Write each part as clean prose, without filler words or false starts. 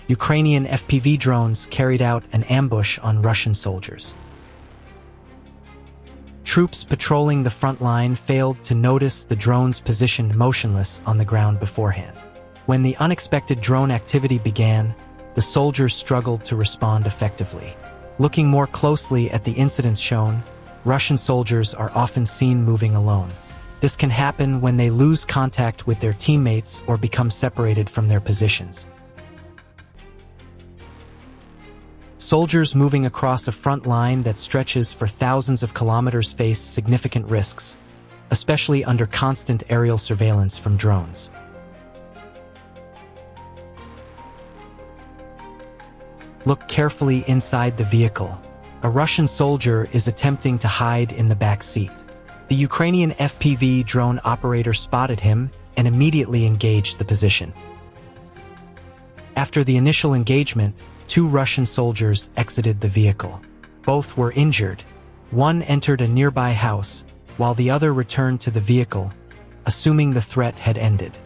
Ukrainian FPV drones carried out an ambush on Russian soldiers. Troops patrolling the front line failed to notice the drones positioned motionless on the ground beforehand. When the unexpected drone activity began, the soldiers struggled to respond effectively. Looking more closely at the incidents shown, Russian soldiers are often seen moving alone. This can happen when they lose contact with their teammates or become separated from their positions. Soldiers moving across a front line that stretches for thousands of kilometers face significant risks, especially under constant aerial surveillance from drones. Look carefully inside the vehicle. A Russian soldier is attempting to hide in the back seat. The Ukrainian FPV drone operator spotted him and immediately engaged the position. After the initial engagement, 2 Russian soldiers exited the vehicle. Both were injured. One entered a nearby house, while the other returned to the vehicle, assuming the threat had ended.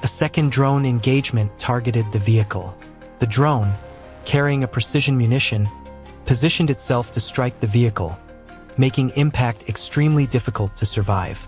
A second drone engagement targeted the vehicle. The drone, carrying a precision munition, positioned itself to strike the vehicle, making impact extremely difficult to survive.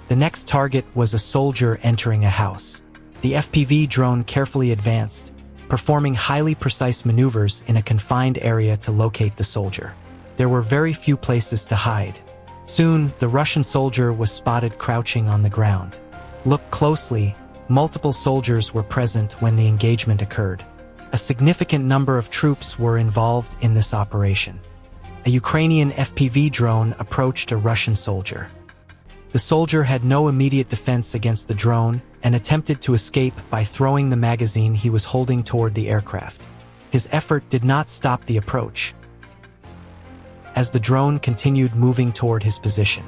The next target was a soldier entering a house. The FPV drone carefully advanced, performing highly precise maneuvers in a confined area to locate the soldier. There were very few places to hide. Soon, the Russian soldier was spotted crouching on the ground. Look closely, multiple soldiers were present when the engagement occurred. A significant number of troops were involved in this operation. A Ukrainian FPV drone approached a Russian soldier. The soldier had no immediate defense against the drone and attempted to escape by throwing the magazine he was holding toward the aircraft. His effort did not stop the approach, as the drone continued moving toward his position.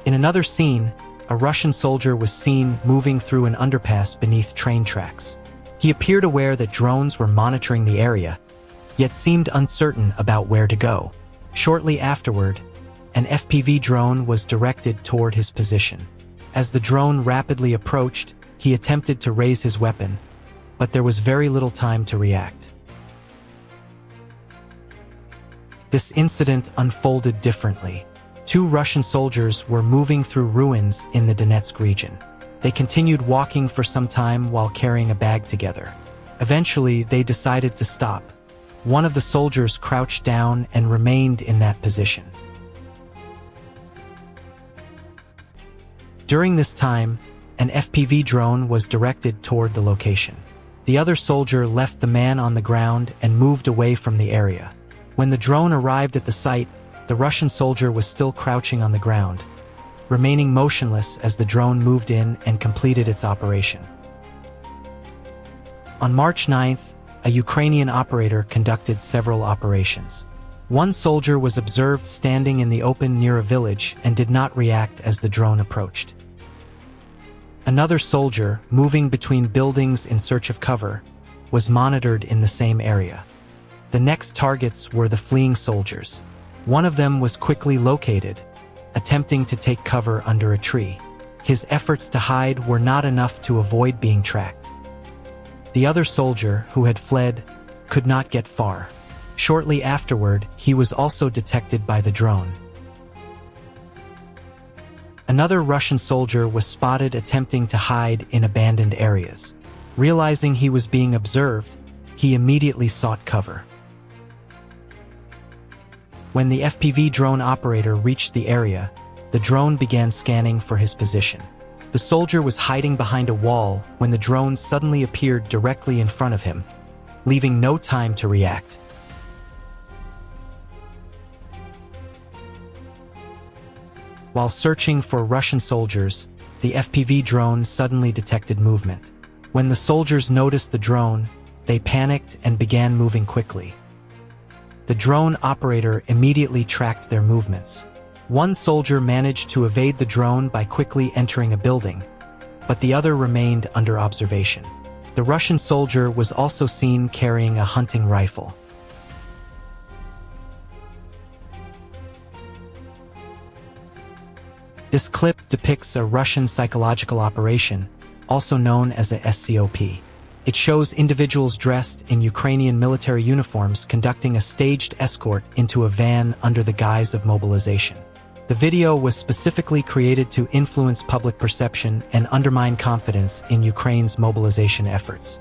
In another scene, a Russian soldier was seen moving through an underpass beneath train tracks. He appeared aware that drones were monitoring the area, yet seemed uncertain about where to go. Shortly afterward, an FPV drone was directed toward his position. As the drone rapidly approached, he attempted to raise his weapon, but there was very little time to react. This incident unfolded differently. 2 Russian soldiers were moving through ruins in the Donetsk region. They continued walking for some time while carrying a bag together. Eventually, they decided to stop. One of the soldiers crouched down and remained in that position. During this time, an FPV drone was directed toward the location. The other soldier left the man on the ground and moved away from the area. When the drone arrived at the site, the Russian soldier was still crouching on the ground, remaining motionless as the drone moved in and completed its operation. On March 9th, a Ukrainian operator conducted several operations. One soldier was observed standing in the open near a village and did not react as the drone approached. Another soldier, moving between buildings in search of cover, was monitored in the same area. The next targets were the fleeing soldiers. One of them was quickly located, attempting to take cover under a tree. His efforts to hide were not enough to avoid being tracked. The other soldier, who had fled, could not get far. Shortly afterward, he was also detected by the drone. Another Russian soldier was spotted attempting to hide in abandoned areas. Realizing he was being observed, he immediately sought cover. When the FPV drone operator reached the area, the drone began scanning for his position. The soldier was hiding behind a wall when the drone suddenly appeared directly in front of him, leaving no time to react. While searching for Russian soldiers, the FPV drone suddenly detected movement. When the soldiers noticed the drone, they panicked and began moving quickly. The drone operator immediately tracked their movements. One soldier managed to evade the drone by quickly entering a building, but the other remained under observation. The Russian soldier was also seen carrying a hunting rifle. This clip depicts a Russian psychological operation, also known as a SCOP. It shows individuals dressed in Ukrainian military uniforms conducting a staged escort into a van under the guise of mobilization. The video was specifically created to influence public perception and undermine confidence in Ukraine's mobilization efforts.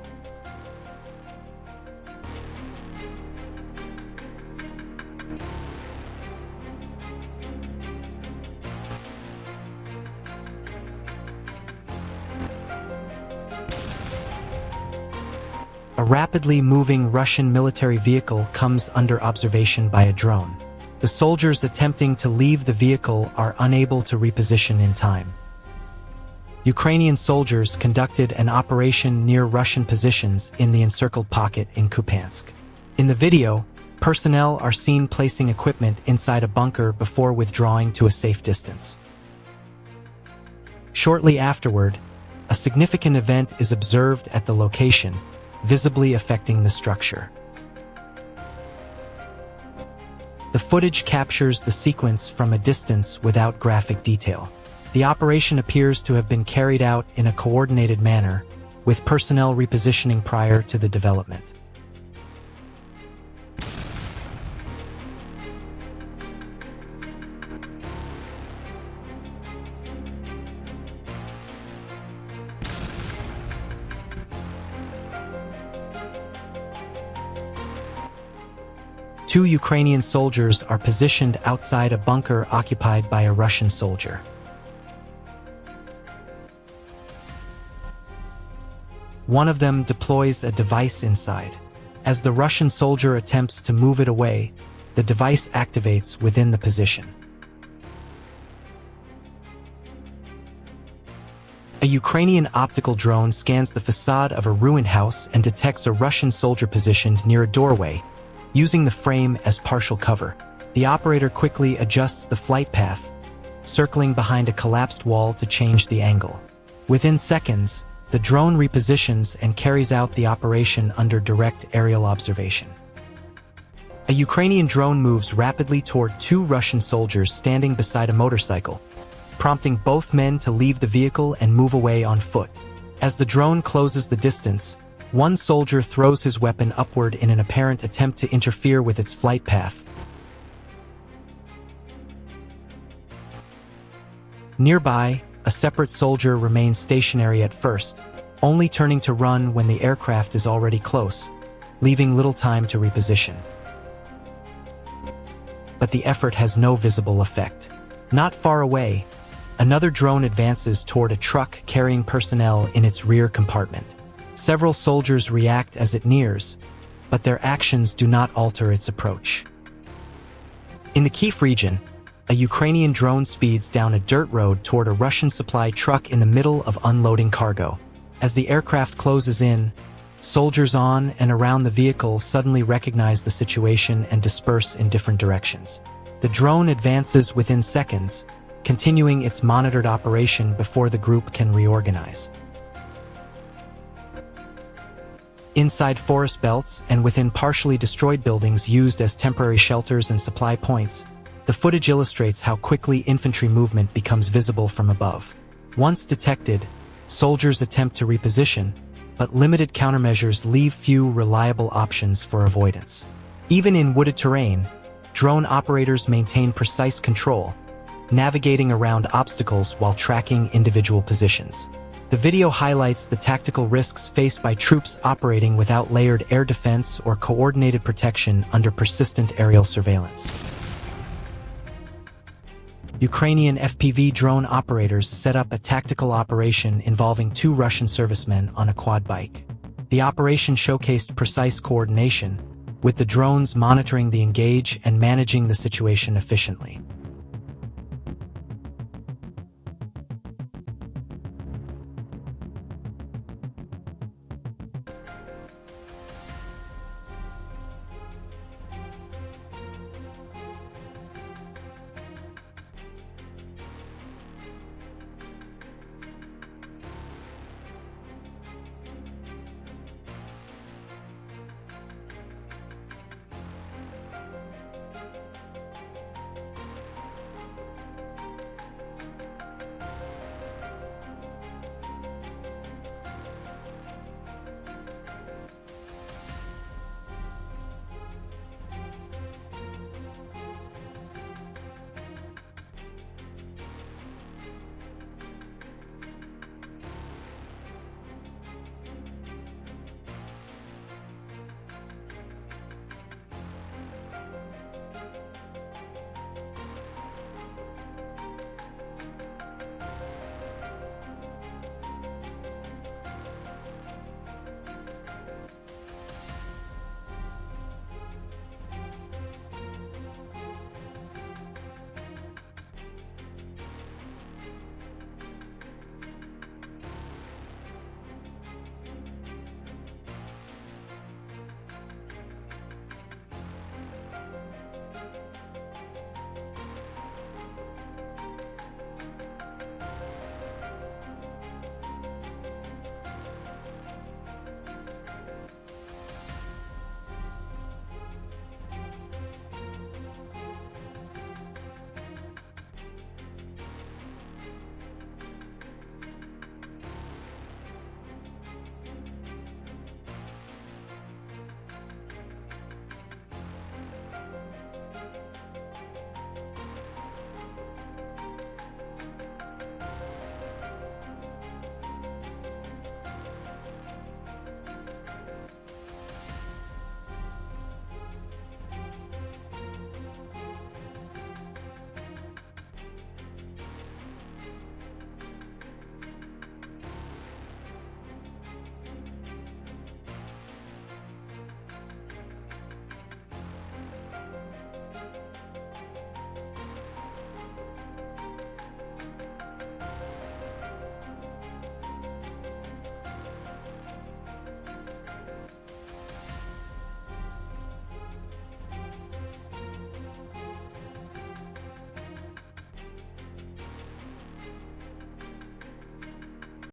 A rapidly moving Russian military vehicle comes under observation by a drone. The soldiers attempting to leave the vehicle are unable to reposition in time. Ukrainian soldiers conducted an operation near Russian positions in the encircled pocket in Kupiansk. In the video, personnel are seen placing equipment inside a bunker before withdrawing to a safe distance. Shortly afterward, a significant event is observed at the location, visibly affecting the structure. The footage captures the sequence from a distance without graphic detail. The operation appears to have been carried out in a coordinated manner, with personnel repositioning prior to the development. Two Ukrainian soldiers are positioned outside a bunker occupied by a Russian soldier. One of them deploys a device inside. As the Russian soldier attempts to move it away, the device activates within the position. A Ukrainian optical drone scans the facade of a ruined house and detects a Russian soldier positioned near a doorway, using the frame as partial cover. The operator quickly adjusts the flight path, circling behind a collapsed wall to change the angle. Within seconds, the drone repositions and carries out the operation under direct aerial observation. A Ukrainian drone moves rapidly toward two Russian soldiers standing beside a motorcycle, prompting both men to leave the vehicle and move away on foot. As the drone closes the distance, one soldier throws his weapon upward in an apparent attempt to interfere with its flight path. Nearby, a separate soldier remains stationary at first, only turning to run when the aircraft is already close, leaving little time to reposition. But the effort has no visible effect. Not far away, another drone advances toward a truck carrying personnel in its rear compartment. Several soldiers react as it nears, but their actions do not alter its approach. In the Kyiv region, a Ukrainian drone speeds down a dirt road toward a Russian supply truck in the middle of unloading cargo. As the aircraft closes in, soldiers on and around the vehicle suddenly recognize the situation and disperse in different directions. The drone advances within seconds, continuing its monitored operation before the group can reorganize. Inside forest belts and within partially destroyed buildings used as temporary shelters and supply points, the footage illustrates how quickly infantry movement becomes visible from above. Once detected, soldiers attempt to reposition, but limited countermeasures leave few reliable options for avoidance. Even in wooded terrain, drone operators maintain precise control, navigating around obstacles while tracking individual positions. The video highlights the tactical risks faced by troops operating without layered air defense or coordinated protection under persistent aerial surveillance. Ukrainian FPV drone operators set up a tactical operation involving two Russian servicemen on a quad bike. The operation showcased precise coordination, with the drones monitoring the engage and managing the situation efficiently.